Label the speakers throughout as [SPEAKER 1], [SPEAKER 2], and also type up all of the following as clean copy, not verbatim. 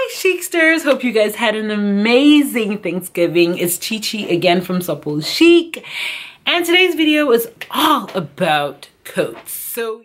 [SPEAKER 1] Hi Chicsters, hope you guys had an amazing Thanksgiving. It's Chi Chi again from Supple Chic, and today's video is all about coats. So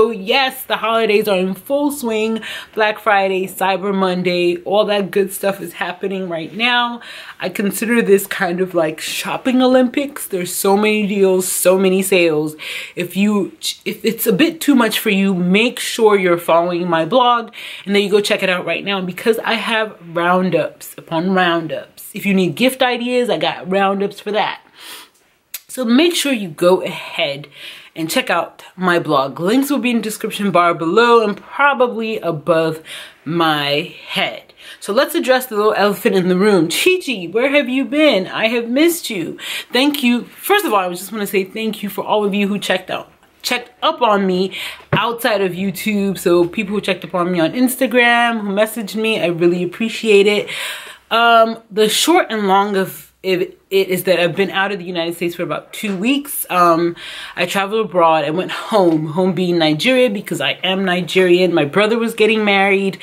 [SPEAKER 1] yes, the holidays are in full swing. Black Friday, Cyber Monday, all that good stuff is happening right now. I consider this kind of like shopping Olympics. There's so many deals, so many sales. If it's a bit too much for you, make sure you're following my blog and then you go check it out right now, because I have roundups upon roundups. If you need gift ideas, I got roundups for that. So make sure you go ahead and check out my blog. Links will be in the description bar below and probably above my head. So let's address the little elephant in the room. Chi Chi, where have you been? I have missed you. Thank you. First of all, I just want to say thank you for all of you who checked up on me outside of YouTube. So people who checked up on me on Instagram, who messaged me, I really appreciate it. The short and long of it is that I've been out of the United States for about 2 weeks. I traveled abroad. I went home being Nigeria, because I am Nigerian. My brother was getting married,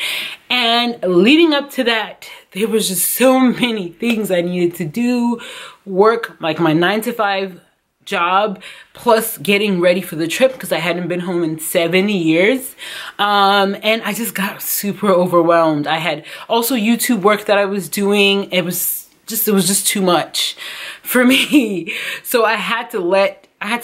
[SPEAKER 1] and leading up to that, there was just so many things I needed to do. Work, like my 9-to-5 job, plus getting ready for the trip, because I hadn't been home in 7 years. And I just got super overwhelmed. I had also YouTube work that I was doing. It was just too much for me. So I had to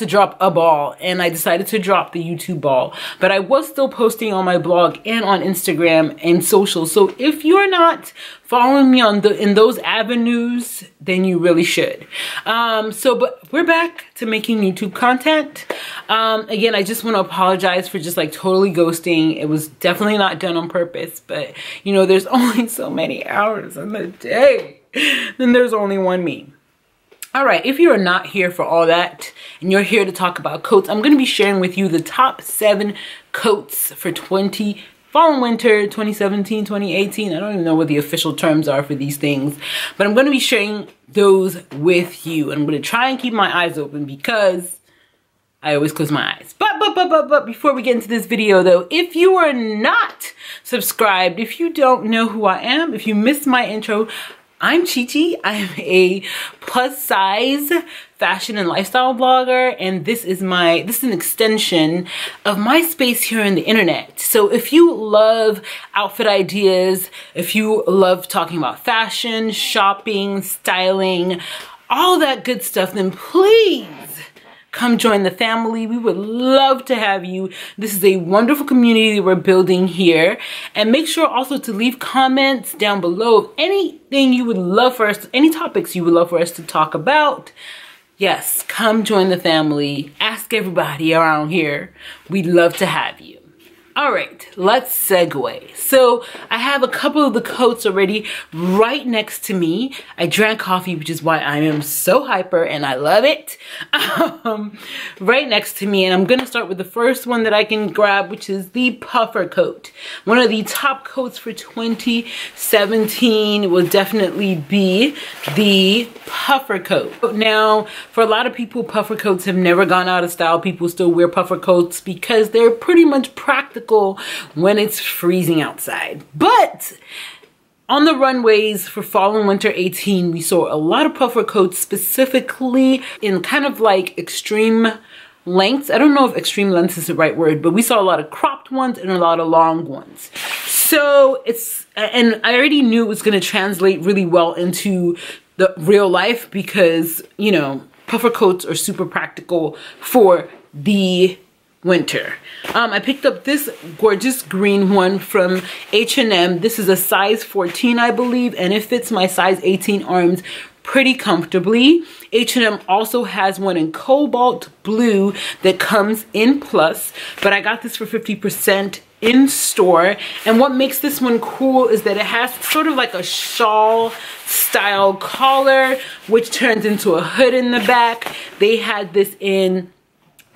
[SPEAKER 1] drop a ball, and I decided to drop the YouTube ball. But I was still posting on my blog and on Instagram and social. So if you're not following me in those avenues, then you really should. But we're back to making YouTube content. Again, I just want to apologize for just like totally ghosting. It was definitely not done on purpose, but you know, there's only so many hours in the day. Then there's only one me. All right, if you are not here for all that and you're here to talk about coats, I'm going to be sharing with you the top 7 coats for fall and winter 2017, 2018. I don't even know what the official terms are for these things, but I'm going to be sharing those with you. I'm going to try and keep my eyes open, because I always close my eyes. But before we get into this video though, if you are not subscribed, if you don't know who I am, if you missed my intro, I'm Chi Chi. I'm a plus size fashion and lifestyle blogger, and this is an extension of my space here on the internet. So if you love outfit ideas, if you love talking about fashion, shopping, styling, all that good stuff, then please come join the family. We would love to have you. This is a wonderful community we're building here. And make sure also to leave comments down below of anything you would love for us, any topics you would love for us to talk about. Yes, come join the family. Ask everybody around here. We'd love to have you. All right, let's segue. So I have a couple of the coats already right next to me. I drank coffee, which is why I am so hyper and I love it. Right next to me, and I'm gonna start with the first one that I can grab, which is the puffer coat. One of the top coats for 2017 will definitely be the puffer coat. Now, for a lot of people, puffer coats have never gone out of style. People still wear puffer coats because they're pretty much practical when it's freezing outside. But on the runways for fall and winter 18, we saw a lot of puffer coats, specifically in kind of like extreme lengths. I don't know if extreme lengths is the right word, but we saw a lot of cropped ones and a lot of long ones. So and I already knew it was going to translate really well into the real life, because, you know, puffer coats are super practical for the winter. I picked up this gorgeous green one from H&M. This is a size 14, I believe, and it fits my size 18 arms pretty comfortably. H&M also has one in cobalt blue that comes in plus, but I got this for 50% in store. And what makes this one cool is that it has sort of like a shawl style collar, which turns into a hood in the back. They had this in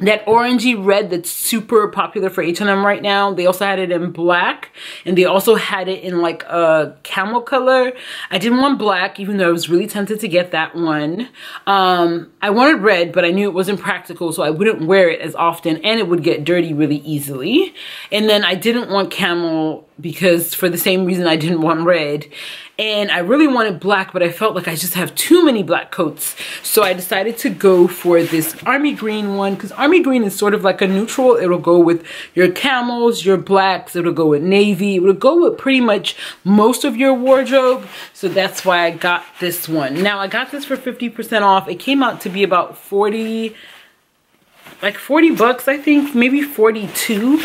[SPEAKER 1] that orangey red that's super popular for H&M right now. They also had it in black, and they also had it in like a camel color. I didn't want black, even though I was really tempted to get that one. I wanted red, but I knew it wasn't practical, so I wouldn't wear it as often, and it would get dirty really easily. And then I didn't want camel because for the same reason I didn't want red. And I really wanted black, but I felt like I just have too many black coats. So I decided to go for this army green one, because army green is sort of like a neutral. It'll go with your camels, your blacks, it'll go with navy, it'll go with pretty much most of your wardrobe. So that's why I got this one. Now I got this for 50% off. It came out to be about 40 bucks, I think, maybe 42.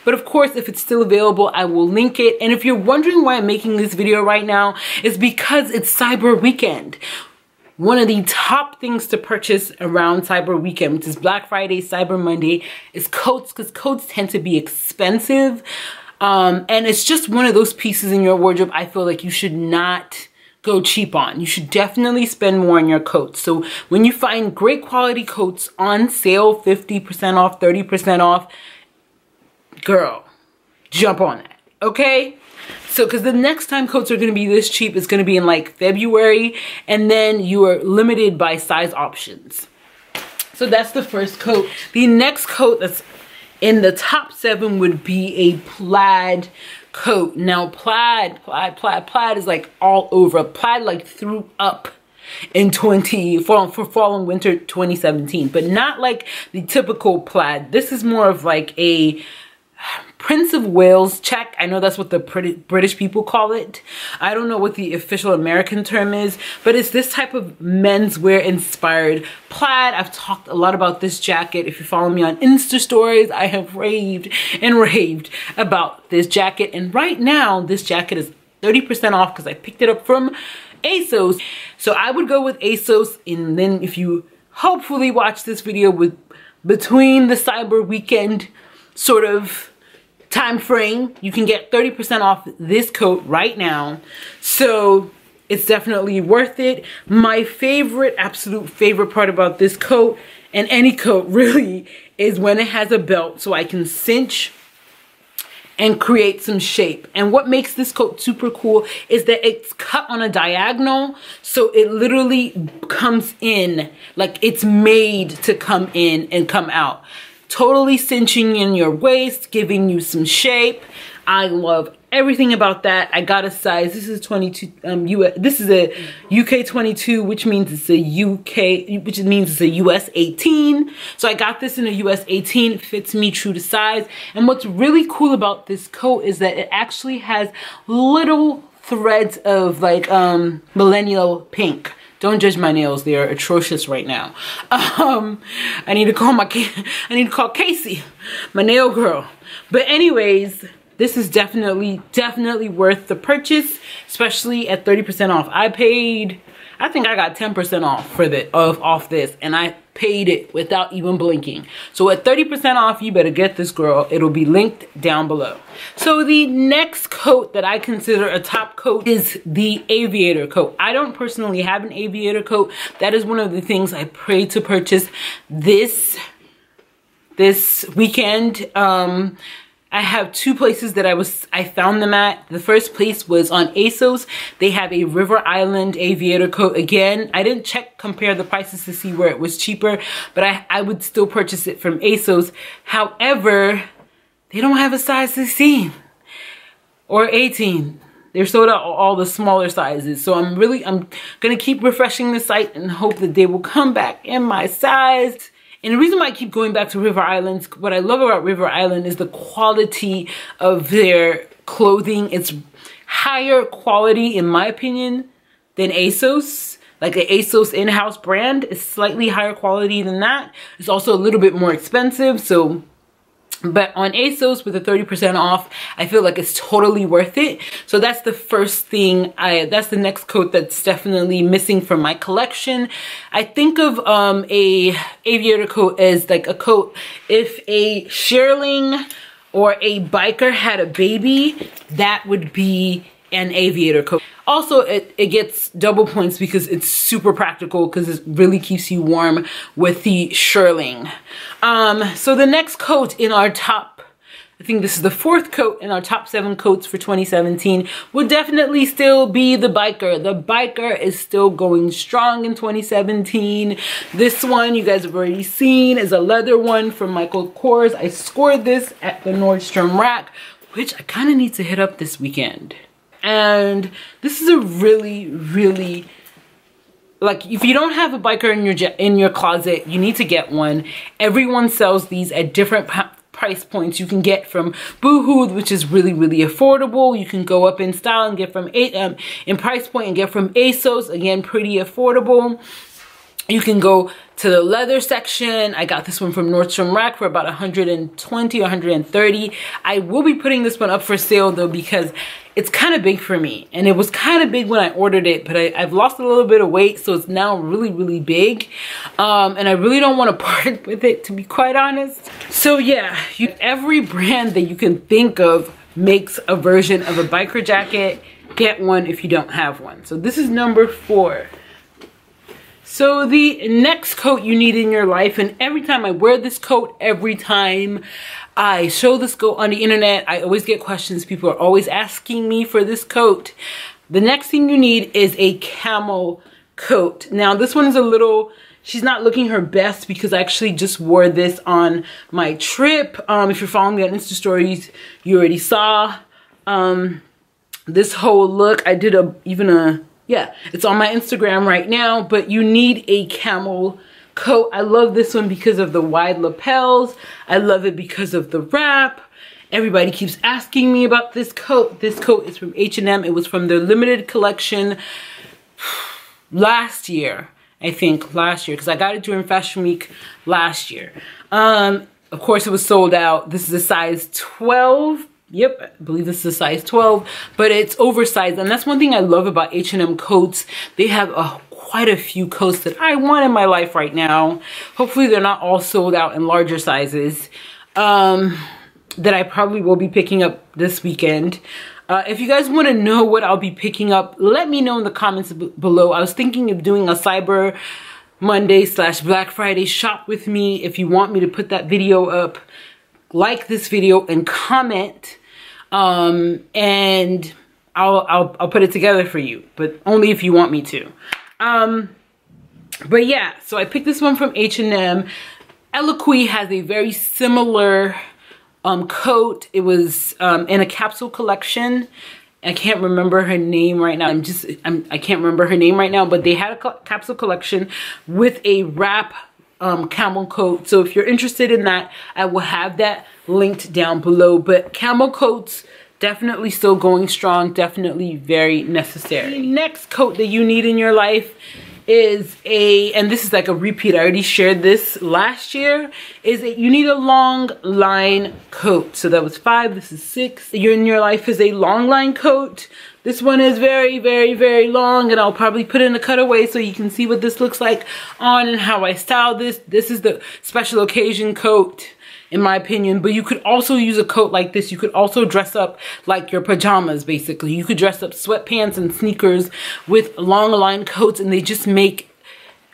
[SPEAKER 1] But of course, if it's still available, I will link it. And if you're wondering why I'm making this video right now, it's because it's Cyber Weekend. One of the top things to purchase around Cyber Weekend, which is Black Friday, Cyber Monday, is coats, because coats tend to be expensive. And it's just one of those pieces in your wardrobe I feel like you should not go cheap on. You should definitely spend more on your coats. So when you find great quality coats on sale, 50% off, 30% off, girl, jump on that, okay? So, because the next time coats are going to be this cheap is going to be in like February, and then you are limited by size options. So that's the first coat. The next coat that's in the top 7 would be a plaid coat. Now plaid is like all over. Plaid like threw up in for fall and winter 2017, but not like the typical plaid. This is more of like a Prince of Wales check. I know that's what the British people call it. I don't know what the official American term is, but it's this type of menswear inspired plaid. I've talked a lot about this jacket. If you follow me on Insta stories, I have raved and raved about this jacket. And right now, this jacket is 30% off because I picked it up from Asos. So I would go with Asos, and then if you hopefully watch this video between the Cyber Weekend sort of time frame, you can get 30% off this coat right now. So it's definitely worth it. My favorite, absolute favorite part about this coat, and any coat really, is when it has a belt so I can cinch and create some shape. And what makes this coat super cool is that it's cut on a diagonal, so it literally comes in, like it's made to come in and come out. Totally cinching in your waist, giving you some shape. I love everything about that. I got a size, this is 22, this is a UK 22, which means it's a US 18. So I got this in a US 18, it fits me true to size. And what's really cool about this coat is that it actually has little threads of like millennial pink. Don't judge my nails, they are atrocious right now. I need to call Casey, my nail girl. But anyways, this is definitely worth the purchase, especially at 30% off. I think I got 10% off off this, and I paid it without even blinking. So at 30% off, you better get this, girl. It'll be linked down below. So the next coat that I consider a top coat is the aviator coat. I don't personally have an aviator coat. That is one of the things I prayed to purchase this weekend. I have 2 places that I found them at. The first place was on Asos. They have a River Island aviator coat. Again, I didn't compare the prices to see where it was cheaper, but I would still purchase it from Asos. However, they don't have a size 16 or 18. They're sold out all the smaller sizes. So I'm gonna keep refreshing the site and hope that they will come back in my size. And the reason why I keep going back to River Island, what I love about River Island is the quality of their clothing. It's higher quality, in my opinion, than Asos. Like the Asos in-house brand is slightly higher quality than that. It's also a little bit more expensive, so... But on Asos with the 30% off, I feel like it's totally worth it. So that's the first thing, that's the next coat that's definitely missing from my collection. I think of a aviator coat as like a coat, if a shearling or a biker had a baby, that would be an aviator coat. Also, it gets double points because it's super practical because it really keeps you warm with the shearling. So the next coat in our top, I think this is the 4th coat in our top 7 coats for 2017, would definitely still be the biker. The biker is still going strong in 2017. This one you guys have already seen is a leather one from Michael Kors. I scored this at the Nordstrom Rack, which I kind of need to hit up this weekend. And this is a really, like, if you don't have a biker in your closet, you need to get one. Everyone sells these at different price points. You can get from Boohoo, which is really affordable. You can go up in style and get from in price point and get from Asos, again pretty affordable. You can go to the leather section. I got this one from Nordstrom Rack for about 120 or 130. I will be putting this one up for sale though because it's kind of big for me, and it was kind of big when I ordered it, but I've lost a little bit of weight, so it's now really big, and I really don't want to part with it, to be quite honest. So yeah, every brand that you can think of makes a version of a biker jacket. Get one if you don't have one. So this is number 4. So the next coat you need in your life, and every time I wear this coat, every time I show this coat on the internet, I always get questions. People are always asking me for this coat. The next thing you need is a camel coat. Now this one is a little, she's not looking her best because I actually just wore this on my trip. If you're following me on Insta stories, you already saw this whole look. I did yeah, it's on my Instagram right now, but you need a camel coat. I love this one because of the wide lapels. I love it because of the wrap. Everybody keeps asking me about this coat. This coat is from H&M. It was from their limited collection last year, I think, because I got it during Fashion Week last year. Of course, it was sold out. This is a size 12. Yep, I believe this is a size 12, but it's oversized. And that's one thing I love about H&M coats. They have quite a few coats that I want in my life right now. Hopefully they're not all sold out in larger sizes that I probably will be picking up this weekend. If you guys want to know what I'll be picking up, let me know in the comments below. I was thinking of doing a Cyber Monday / Black Friday shop with me. If you want me to put that video up, like this video and comment, and I'll put it together for you, but only if you want me to. But yeah, so I picked this one from H&M. Eloquii has a very similar coat. It was in a capsule collection. I can't remember her name right now. I can't remember her name right now, but they had a capsule collection with a wrap camel coat. So if you're interested in that, I will have that linked down below. But camel coats definitely still going strong, definitely very necessary. The next coat that you need in your life is and this is like a repeat, I already shared this last year, you need a long line coat. So that was 5, this is 6. In your life is a long line coat. This one is very long, and I'll probably put in a cutaway so you can see what this looks like on and how I style this. This is the special occasion coat, in my opinion, but you could also use a coat like this. You could also dress up like your pajamas, basically. You could dress up sweatpants and sneakers with long line coats, and they just make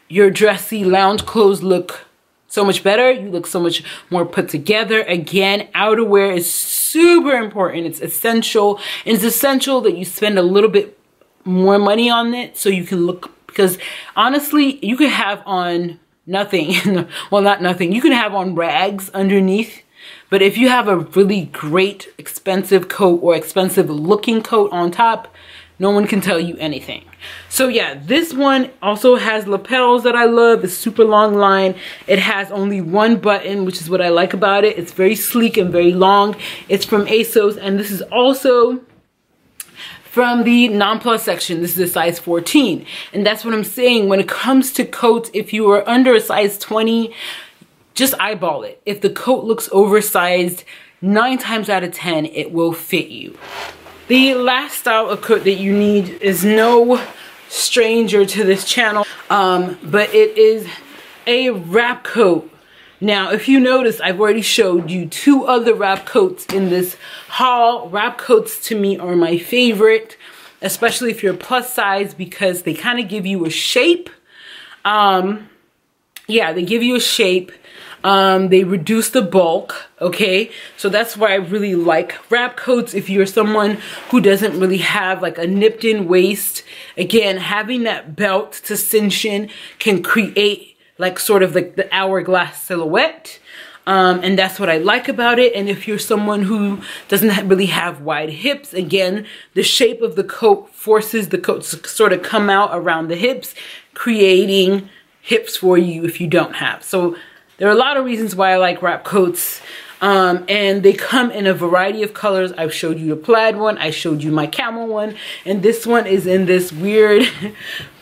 [SPEAKER 1] your dressy lounge clothes look so much better. You look so much more put together. Again, outerwear is super important. It's essential. And it's essential that you spend a little bit more money on it so you can look, because honestly, you could have on nothing. Well, not nothing. You can have on rags underneath. But if you have a really great expensive coat or expensive looking coat on top, no one can tell you anything. So yeah, this one also has lapels that I love. It's super long line. It has only one button, which is what I like about it. It's very sleek and very long. It's from Asos, and this is also from the non-plus section. This is a size 14. And that's what I'm saying. When it comes to coats, if you are under a size 20, just eyeball it. If the coat looks oversized, 9 times out of 10, it will fit you. The last style of coat that you need is no stranger to this channel, but it is a wrap coat. Now, if you notice, I've already showed you 2 other wrap coats in this haul. Wrap coats to me are my favorite, especially if you're plus size, because they kind of give you a shape. Yeah, they give you a shape. They reduce the bulk, okay? So that's why I really like wrap coats. If you're someone who doesn't really have like a nipped in waist, again, having that belt to cinch in can create like sort of like the hourglass silhouette. And that's what I like about it. And if you're someone who doesn't really have wide hips, again, the shape of the coat forces the coat to sort of come out around the hips, creating hips for you if you don't have. So there are a lot of reasons why I like wrap coats. And they come in a variety of colors. I've showed you the plaid one, I showed you my camel one, and this one is in this weird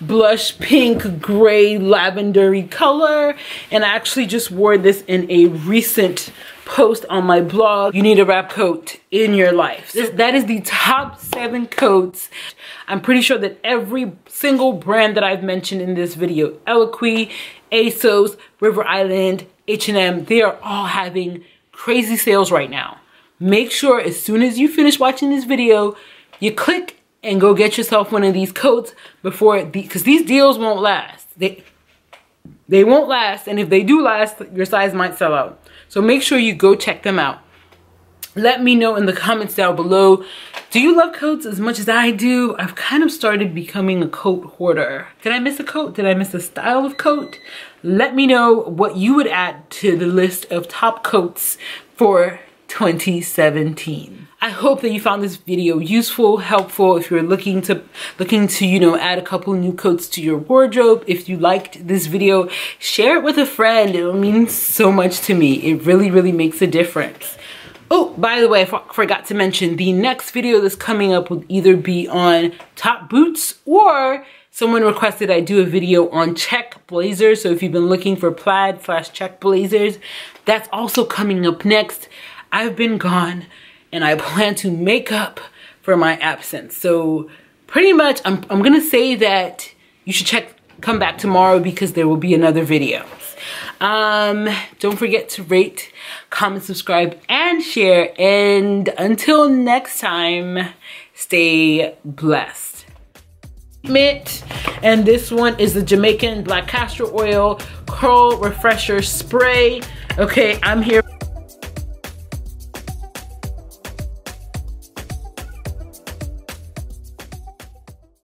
[SPEAKER 1] blush pink gray lavendery color. And I actually just wore this in a recent post on my blog. You need a wrap coat in your life. That is the top 7 coats. I'm pretty sure that every single brand that I've mentioned in this video, Eloquii, Asos, River Island, H&M, they are all having crazy sales right now. Make sure as soon as you finish watching this video, you click and go get yourself one of these coats before, because these deals won't last. They won't last, and if they do last, your size might sell out. So make sure you go check them out. Let me know in the comments down below, do you love coats as much as I do? I've kind of started becoming a coat hoarder. Did I miss a coat? Did I miss a style of coat? Let me know what you would add to the list of top coats for 2017. I hope that you found this video useful, helpful. If you're looking to you know, add a couple new coats to your wardrobe. If you liked this video, share it with a friend. It will mean so much to me. It really, really makes a difference. Oh, by the way, I forgot to mention, the next video that's coming up will either be on top boots, or someone requested I do a video on check blazers. So if you've been looking for plaid / check blazers, that's also coming up next. I've been gone and I plan to make up for my absence. So pretty much I'm gonna say that you should come back tomorrow, because there will be another video. Don't forget to rate, comment, subscribe, and share. And until next time, stay blessed. And this one is the Jamaican Black Castor Oil Curl Refresher Spray. Okay, I'm here.